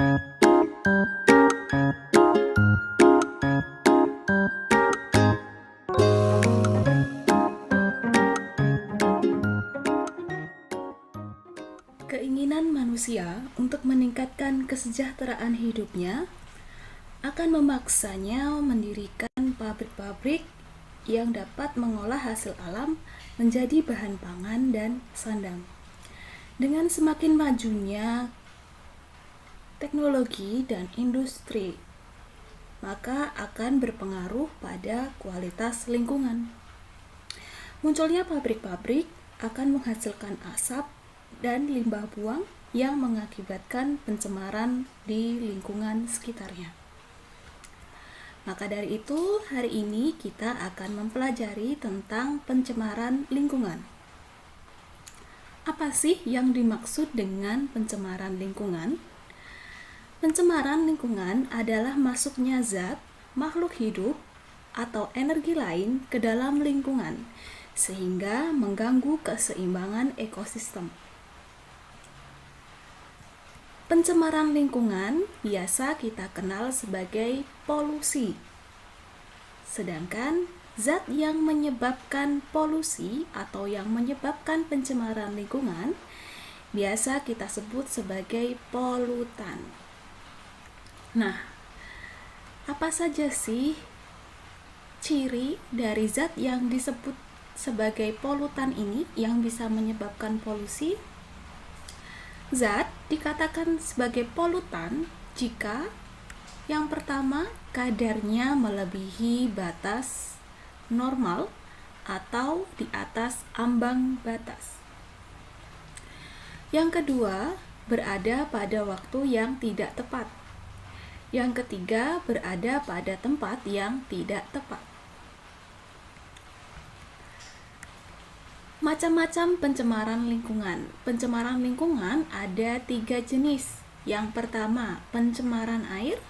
Keinginan manusia untuk meningkatkan kesejahteraan hidupnya akan memaksanya mendirikan pabrik-pabrik yang dapat mengolah hasil alam menjadi bahan pangan dan sandang. Dengan semakin majunya teknologi dan industri, maka akan berpengaruh pada kualitas lingkungan. Munculnya pabrik-pabrik akan menghasilkan asap dan limbah buang yang mengakibatkan pencemaran di lingkungan sekitarnya. Maka dari itu, hari ini kita akan mempelajari tentang pencemaran lingkungan. Apa sih yang dimaksud dengan pencemaran lingkungan? Pencemaran lingkungan adalah masuknya zat, makhluk hidup, atau energi lain ke dalam lingkungan, sehingga mengganggu keseimbangan ekosistem. Pencemaran lingkungan biasa kita kenal sebagai polusi. Sedangkan zat yang menyebabkan polusi atau yang menyebabkan pencemaran lingkungan biasa kita sebut sebagai polutan. Nah, apa saja sih ciri dari zat yang disebut sebagai polutan ini yang bisa menyebabkan polusi? Zat dikatakan sebagai polutan jika yang pertama kadarnya melebihi batas normal atau di atas ambang batas. Yang kedua, berada pada waktu yang tidak tepat. Yang ketiga, berada pada tempat yang tidak tepat. Macam-macam pencemaran lingkungan. Pencemaran lingkungan ada 3 jenis. Yang pertama, pencemaran air.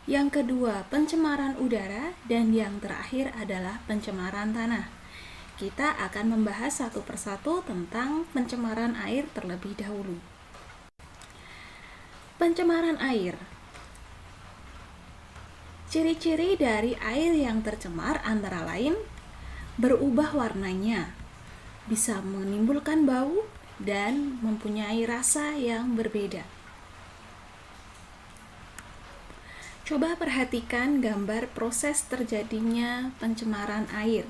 Yang kedua, pencemaran udara. Dan yang terakhir adalah pencemaran tanah. Kita akan membahas satu persatu tentang pencemaran air terlebih dahulu. Pencemaran air. Ciri-ciri dari air yang tercemar antara lain berubah warnanya, bisa menimbulkan bau, dan mempunyai rasa yang berbeda. Coba perhatikan gambar proses terjadinya pencemaran air.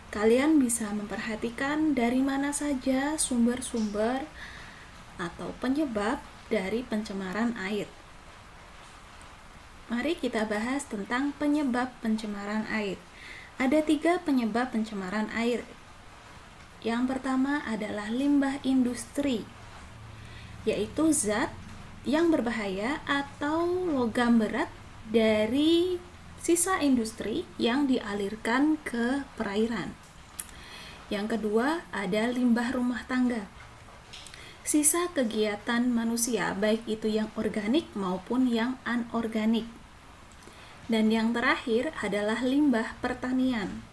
Kalian bisa memperhatikan dari mana saja sumber-sumber atau penyebab dari pencemaran air. Mari kita bahas tentang penyebab pencemaran air. Ada 3 penyebab pencemaran air. Yang pertama adalah limbah industri, yaitu zat yang berbahaya atau logam berat dari sisa industri yang dialirkan ke perairan. Yang kedua ada limbah rumah tangga, sisa kegiatan manusia, baik itu yang organik maupun yang anorganik. Dan yang terakhir adalah limbah pertanian,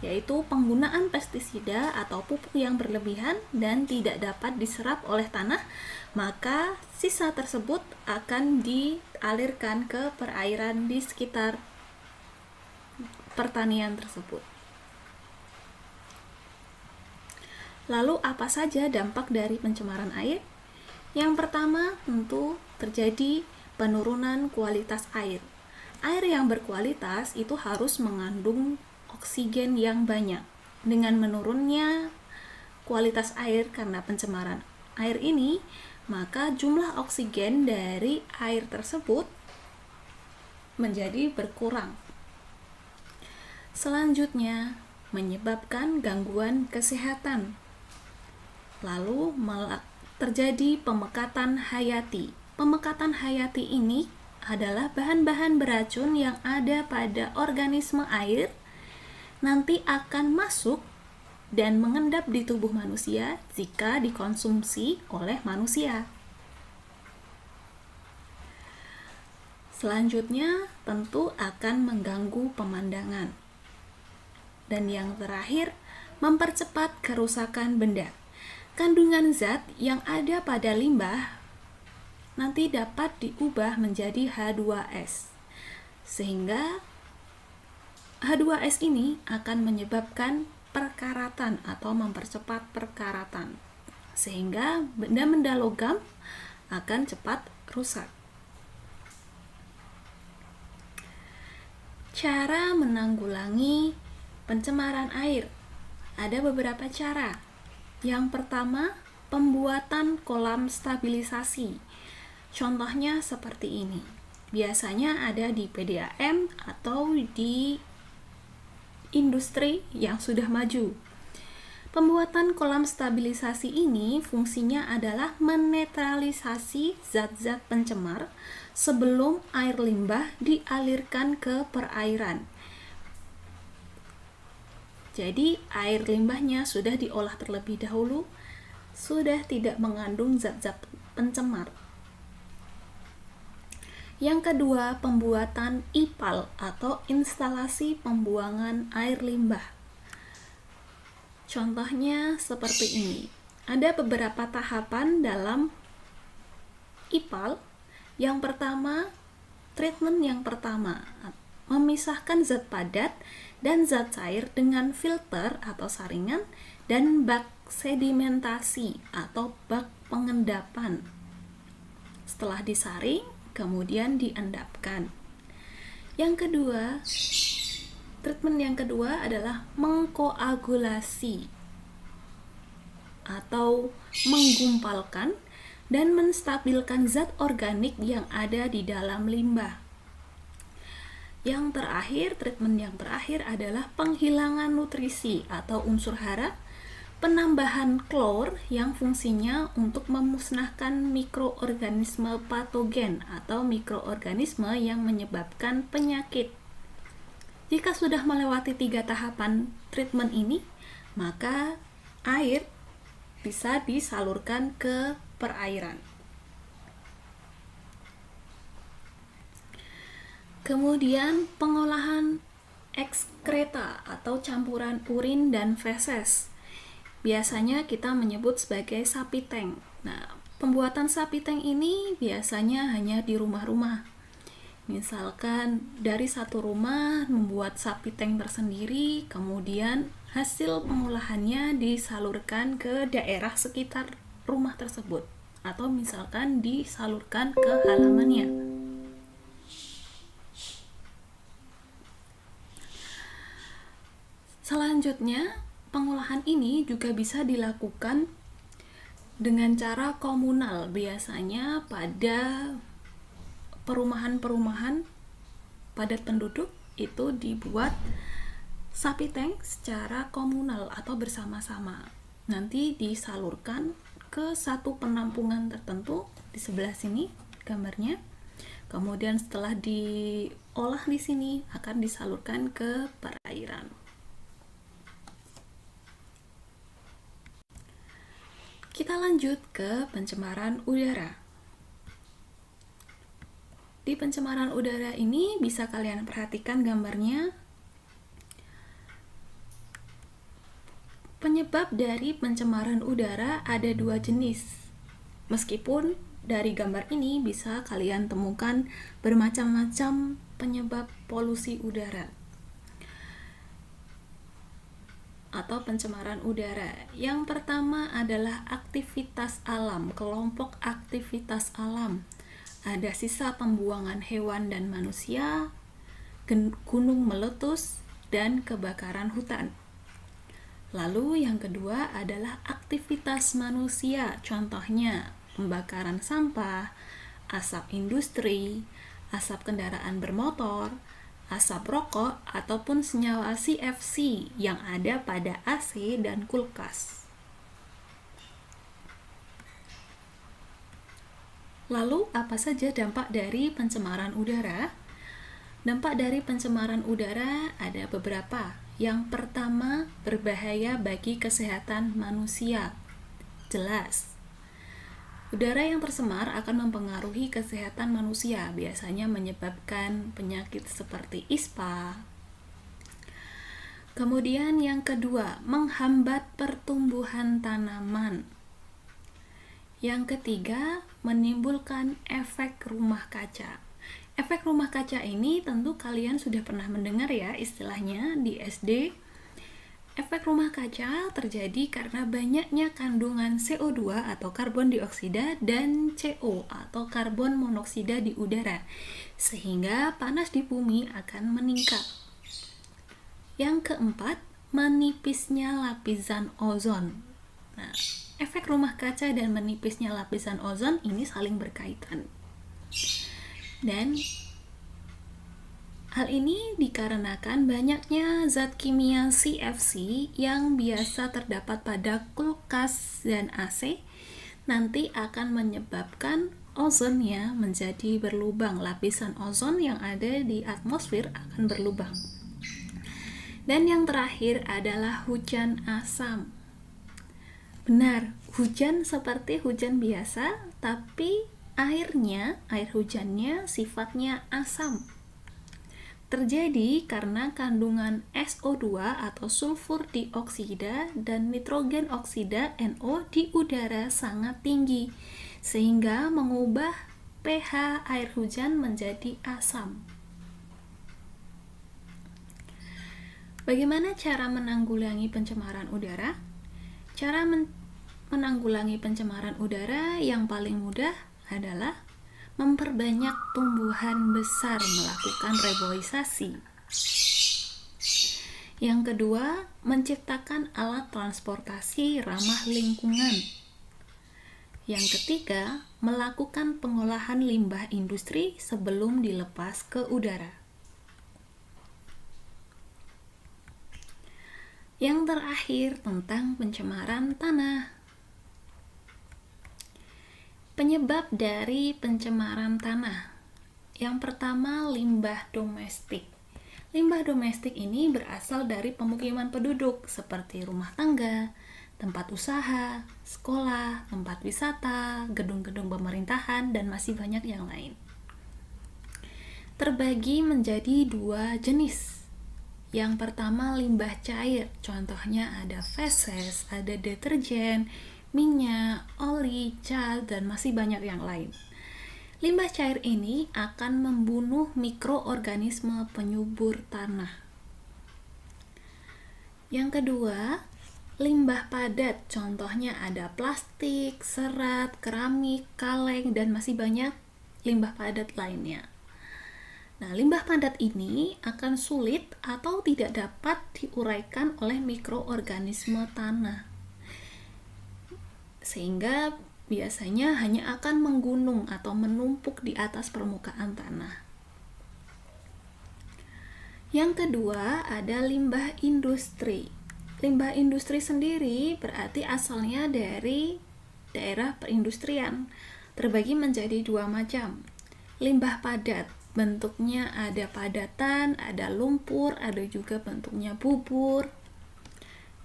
yaitu penggunaan pestisida atau pupuk yang berlebihan dan tidak dapat diserap oleh tanah, maka sisa tersebut akan dialirkan ke perairan di sekitar pertanian tersebut. Lalu apa saja dampak dari pencemaran air? Yang pertama tentu terjadi penurunan kualitas air. Air yang berkualitas itu harus mengandung oksigen yang banyak. Dengan menurunnya kualitas air karena pencemaran air ini, maka jumlah oksigen dari air tersebut menjadi berkurang. Selanjutnya, menyebabkan gangguan kesehatan. Lalu terjadi pemekatan hayati. Pemekatan hayati ini adalah bahan-bahan beracun yang ada pada organisme air nanti akan masuk dan mengendap di tubuh manusia jika dikonsumsi oleh manusia. Selanjutnya tentu akan mengganggu pemandangan. Dan yang terakhir, mempercepat kerusakan benda. Kandungan zat yang ada pada limbah nanti dapat diubah menjadi H2S. Sehingga H2S ini akan menyebabkan perkaratan atau mempercepat perkaratan. Sehingga benda-benda logam akan cepat rusak. Cara menanggulangi pencemaran air. Ada beberapa cara. Yang pertama, pembuatan kolam stabilisasi. Contohnya seperti ini. Biasanya ada di PDAM atau di industri yang sudah maju. Pembuatan kolam stabilisasi ini fungsinya adalah menetralisasi zat-zat pencemar sebelum air limbah dialirkan ke perairan. Jadi air limbahnya sudah diolah terlebih dahulu, sudah tidak mengandung zat-zat pencemar. Yang kedua, pembuatan IPAL atau instalasi pembuangan air limbah. Contohnya seperti ini. Ada beberapa tahapan dalam IPAL. Yang pertama, treatment yang pertama, memisahkan zat padat dan zat cair dengan filter atau saringan dan bak sedimentasi atau bak pengendapan. Setelah disaring, kemudian diendapkan. Yang kedua, treatment yang kedua adalah mengkoagulasi atau menggumpalkan dan menstabilkan zat organik yang ada di dalam limbah. Yang terakhir, treatment yang terakhir adalah penghilangan nutrisi atau unsur hara, penambahan klor yang fungsinya untuk memusnahkan mikroorganisme patogen atau mikroorganisme yang menyebabkan penyakit. Jika sudah melewati 3 tahapan treatment ini, maka air bisa disalurkan ke perairan. Kemudian pengolahan ekskreta atau campuran urin dan feses. Biasanya kita menyebut sebagai sapi tank. Nah, pembuatan sapi tank ini biasanya hanya di rumah-rumah. Misalkan dari satu rumah membuat sapi tank tersendiri, kemudian hasil pengolahannya disalurkan ke daerah sekitar rumah tersebut, atau misalkan disalurkan ke halamannya. Selanjutnya, pengolahan ini juga bisa dilakukan dengan cara komunal, biasanya pada perumahan-perumahan padat penduduk itu dibuat sapi tank secara komunal atau bersama-sama. Nanti disalurkan ke satu penampungan tertentu, di sebelah sini gambarnya. Kemudian setelah diolah di sini akan disalurkan ke perairan. Kita lanjut ke pencemaran udara. Di pencemaran udara ini bisa kalian perhatikan gambarnya. Penyebab dari pencemaran udara ada 2 jenis. Meskipun dari gambar ini bisa kalian temukan bermacam-macam penyebab polusi udara atau pencemaran udara. Yang pertama adalah aktivitas alam, kelompok aktivitas alam. Ada sisa pembuangan hewan dan manusia, gunung meletus, dan kebakaran hutan. Lalu yang kedua adalah aktivitas manusia, contohnya pembakaran sampah, asap industri, asap kendaraan bermotor, asap rokok, ataupun senyawa CFC yang ada pada AC dan kulkas. Lalu apa saja dampak dari pencemaran udara? Dampak dari pencemaran udara ada beberapa. Yang pertama, berbahaya bagi kesehatan manusia. Jelas. Udara yang tercemar akan mempengaruhi kesehatan manusia, biasanya menyebabkan penyakit seperti ISPA. Kemudian yang kedua, menghambat pertumbuhan tanaman. Yang ketiga, menimbulkan efek rumah kaca. Efek rumah kaca ini tentu kalian sudah pernah mendengar ya istilahnya di SD. Efek rumah kaca terjadi karena banyaknya kandungan CO2 atau karbon dioksida dan CO atau karbon monoksida di udara, sehingga panas di bumi akan meningkat. Yang keempat, menipisnya lapisan ozon. Nah, efek rumah kaca dan menipisnya lapisan ozon ini saling berkaitan. Dan hal ini dikarenakan banyaknya zat kimia CFC yang biasa terdapat pada kulkas dan AC nanti akan menyebabkan ozonnya menjadi berlubang. Lapisan ozon yang ada di atmosfer akan berlubang. Dan yang terakhir adalah hujan asam. Benar, hujan seperti hujan biasa, tapi air hujannya sifatnya asam. Terjadi karena kandungan SO2 atau sulfur dioksida dan nitrogen oksida NO di udara sangat tinggi, sehingga mengubah pH air hujan menjadi asam. Bagaimana cara menanggulangi pencemaran udara? Cara menanggulangi pencemaran udara yang paling mudah adalah memperbanyak tumbuhan besar, melakukan reboisasi. Yang kedua, menciptakan alat transportasi ramah lingkungan. Yang ketiga, melakukan pengolahan limbah industri sebelum dilepas ke udara. Yang terakhir, tentang pencemaran tanah. Penyebab dari pencemaran tanah. Yang pertama, limbah domestik. Limbah domestik ini berasal dari pemukiman penduduk seperti rumah tangga, tempat usaha, sekolah, tempat wisata, gedung-gedung pemerintahan, dan masih banyak yang lain. Terbagi menjadi dua jenis. Yang pertama, limbah cair. Contohnya ada feses, ada deterjen, minyak, oli, cat, dan masih banyak yang lain. Limbah cair ini akan membunuh mikroorganisme penyubur tanah. Yang kedua, limbah padat. Contohnya ada plastik, serat, keramik, kaleng, dan masih banyak limbah padat lainnya. Nah, limbah padat ini akan sulit atau tidak dapat diuraikan oleh mikroorganisme tanah, sehingga biasanya hanya akan menggunung atau menumpuk di atas permukaan tanah. Yang kedua ada limbah industri. Limbah industri sendiri berarti asalnya dari daerah perindustrian. Terbagi menjadi dua macam. Limbah padat, bentuknya ada padatan, ada lumpur, ada juga bentuknya bubur.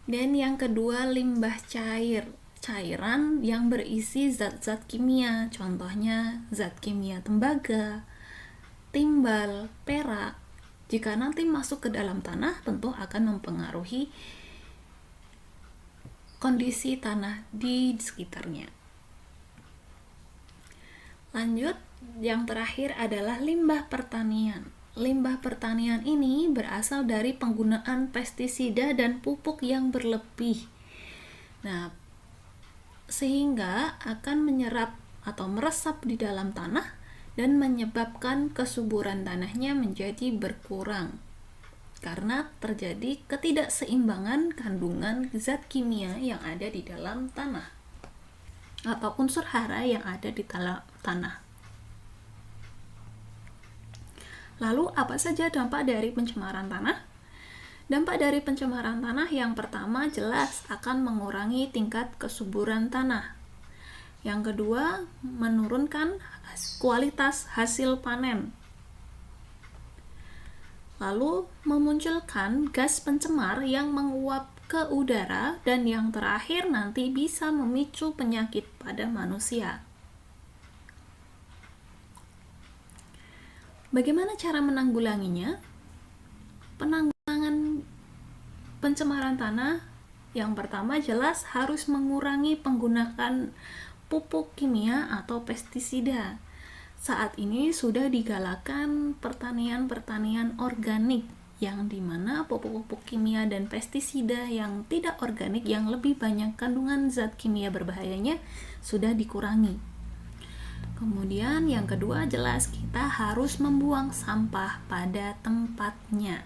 Dan yang kedua limbah cair. Cairan yang berisi zat-zat kimia, contohnya zat kimia tembaga, timbal, perak. Jika nanti masuk ke dalam tanah, tentu akan mempengaruhi kondisi tanah di sekitarnya. Lanjut, yang terakhir adalah limbah pertanian. Limbah pertanian ini berasal dari penggunaan pestisida dan pupuk yang berlebih. Nah, sehingga akan menyerap atau meresap di dalam tanah dan menyebabkan kesuburan tanahnya menjadi berkurang karena terjadi ketidakseimbangan kandungan zat kimia yang ada di dalam tanah atau unsur hara yang ada di tanah. Lalu apa saja dampak dari pencemaran tanah? Dampak dari pencemaran tanah yang pertama jelas akan mengurangi tingkat kesuburan tanah. Yang kedua, menurunkan kualitas hasil panen. Lalu, memunculkan gas pencemar yang menguap ke udara, dan yang terakhir nanti bisa memicu penyakit pada manusia. Bagaimana cara menanggulanginya? Penanggulangan pencemaran tanah yang pertama jelas harus mengurangi penggunaan pupuk kimia atau pestisida. Saat ini sudah digalakan pertanian organik, yang dimana pupuk-pupuk kimia dan pestisida yang tidak organik yang lebih banyak kandungan zat kimia berbahayanya sudah dikurangi. Kemudian yang kedua, jelas kita harus membuang sampah pada tempatnya.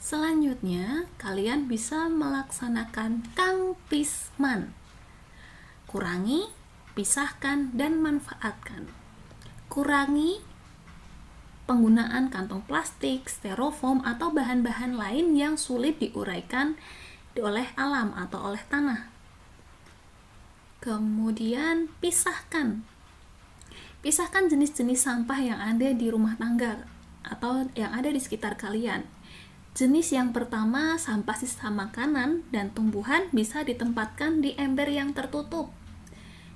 Selanjutnya, kalian bisa melaksanakan Kang Pisman. Kurangi, pisahkan, dan manfaatkan. Kurangi penggunaan kantong plastik, styrofoam, atau bahan-bahan lain yang sulit diuraikan oleh alam atau oleh tanah. Kemudian, pisahkan. Pisahkan jenis-jenis sampah yang ada di rumah tangga atau yang ada di sekitar kalian. Jenis yang pertama, sampah sisa makanan dan tumbuhan bisa ditempatkan di ember yang tertutup.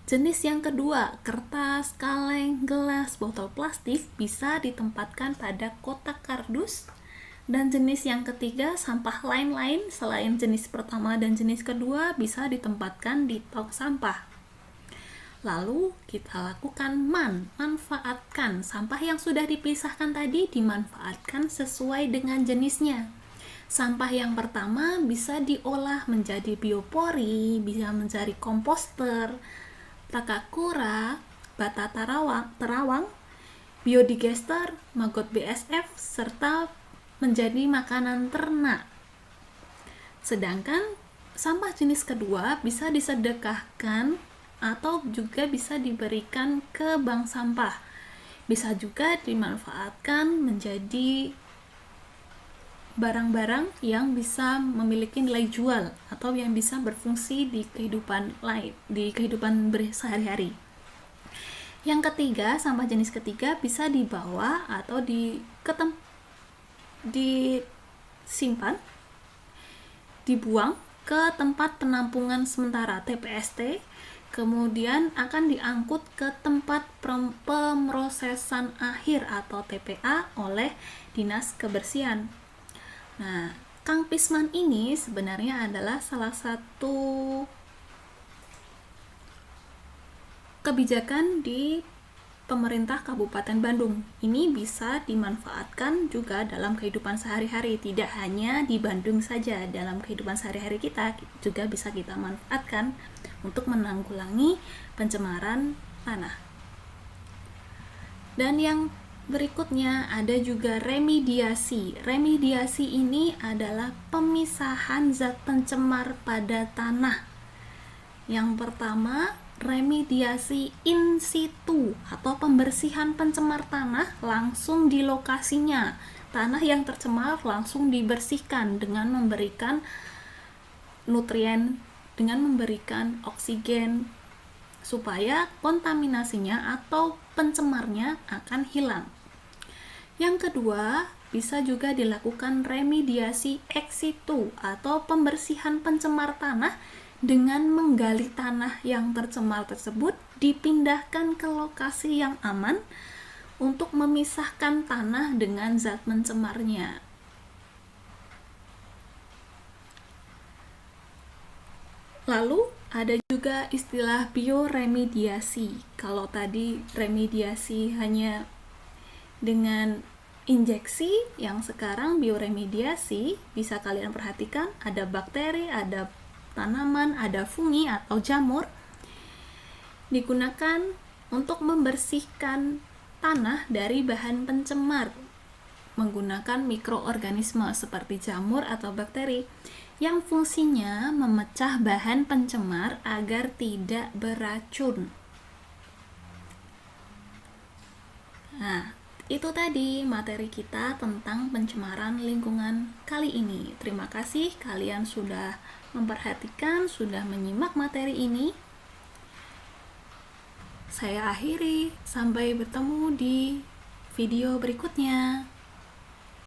Jenis yang kedua, kertas, kaleng, gelas, botol plastik bisa ditempatkan pada kotak kardus. Dan jenis yang ketiga, sampah lain-lain selain jenis pertama dan jenis kedua bisa ditempatkan di tong sampah. Lalu kita lakukan manfaatkan. Sampah yang sudah dipisahkan tadi dimanfaatkan sesuai dengan jenisnya. Sampah yang pertama bisa diolah menjadi biopori, bisa menjadi komposter, takakura, bata terawang, biodigester, maggot BSF, serta menjadi makanan ternak. Sedangkan sampah jenis kedua bisa disedekahkan atau juga bisa diberikan ke bank sampah. Bisa juga dimanfaatkan menjadi barang-barang yang bisa memiliki nilai jual atau yang bisa berfungsi di kehidupan sehari-hari. Yang ketiga, sampah jenis ketiga bisa dibawa atau disimpan, dibuang ke tempat penampungan sementara TPST, kemudian akan diangkut ke tempat pemrosesan akhir atau TPA oleh Dinas Kebersihan. Nah, Kang Pisman ini sebenarnya adalah salah satu kebijakan di pemerintah Kabupaten Bandung. Ini bisa dimanfaatkan juga dalam kehidupan sehari-hari, tidak hanya di Bandung saja. Dalam kehidupan sehari-hari kita juga bisa kita manfaatkan untuk menanggulangi pencemaran tanah. Dan yang berikutnya ada juga remediasi. Remediasi ini adalah pemisahan zat pencemar pada tanah. Yang pertama, remediasi in situ atau pembersihan pencemar tanah langsung di lokasinya. Tanah yang tercemar langsung dibersihkan dengan memberikan nutrien, dengan memberikan oksigen supaya kontaminasinya atau pencemarnya akan hilang. Yang kedua, bisa juga dilakukan remediasi ex situ atau pembersihan pencemar tanah dengan menggali tanah yang tercemar tersebut, dipindahkan ke lokasi yang aman untuk memisahkan tanah dengan zat pencemarnya. Lalu ada juga istilah bioremediasi. Kalau tadi remediasi hanya dengan injeksi, yang sekarang bioremediasi bisa kalian perhatikan ada bakteri, ada tanaman, ada fungi atau jamur, digunakan untuk membersihkan tanah dari bahan pencemar menggunakan mikroorganisme seperti jamur atau bakteri yang fungsinya memecah bahan pencemar agar tidak beracun. Nah, itu tadi materi kita tentang pencemaran lingkungan kali ini. Terima kasih kalian sudah memperhatikan, sudah menyimak materi ini. Saya akhiri, sampai bertemu di video berikutnya.